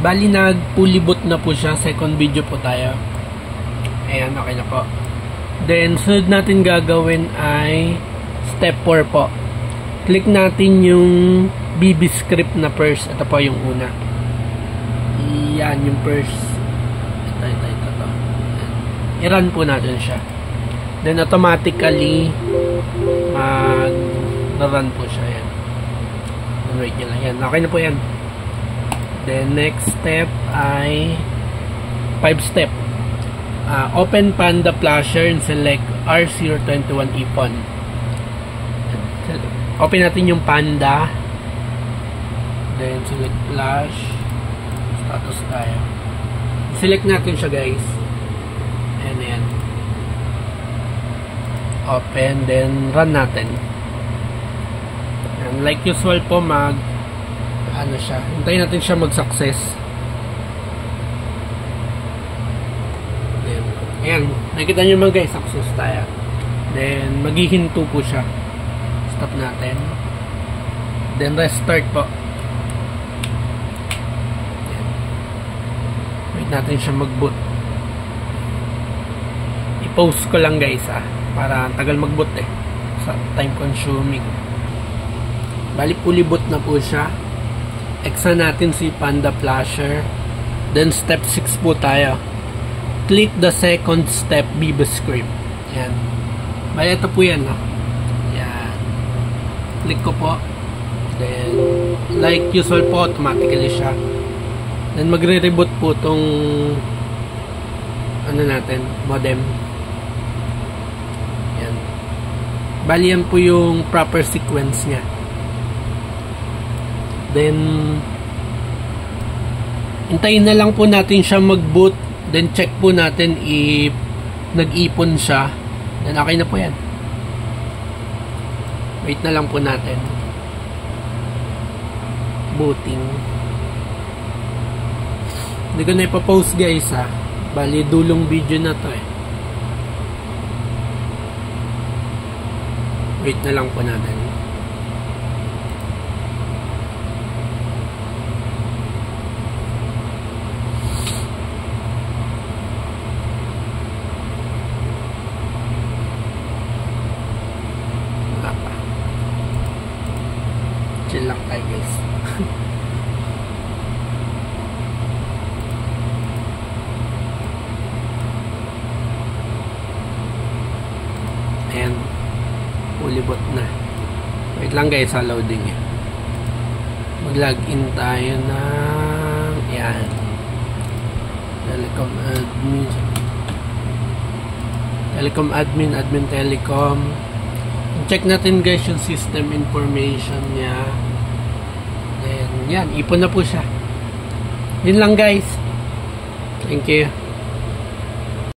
Bali, nag-fully boot na po siya. Second video po tayo. Ayan, okay na po. Then, sunod natin gagawin ay step 4 po. Click natin yung BB script na first. Ito po yung una. Yan, yung first. Ito. I-run po natin siya. Then, automatically, mag-run po siya. Yan. Wait nyo lang. Yan. Okay na po yan. Then, next step ay 5 step. Open Panda Flasher and select R021 icon. Open natin yung Panda. Then, select Flash. Status tayo. Select natin siya, guys. Ayan. Open. Then, run natin. And like usual po, siya. Hintayin natin siya mag-success. Then, ayan. Nakikita nyo naman, guys. Success tayo. Then, maghihinto po siya. Stop natin. Then, restart po. Ayan. Wait natin siya mag-boot. I-post ko lang, guys, para tagal mag-boot sa time consuming. Bali, fully boot na po siya. Extra natin si Panda Flasher. Then, step 6 po tayo. Click the second step BB script. Yan. Bali, ito po yan. Yan. Click ko po. Then, like usual po, automatically siya. Then, magre-reboot po tong natin, modem. Yan. Bali, yan po yung proper sequence niya. Then, hintayin na lang po natin siya mag-boot. Then, check po natin if nag-ipon siya. Then, okay na po yan. Wait na lang po natin. Booting. Hindi ko na ipapost, guys, Bali, dulong video na to, Wait na lang po natin. Chill lang tayo, guys. Ayan. Fully boot na. Wait lang, guys, loading niya. Mag-login tayo ng ayan. Telecom admin, admin telecom. Check natin, guys, yung system information niya. Then, yan. Ipon na po siya. Yun lang, guys. Thank you.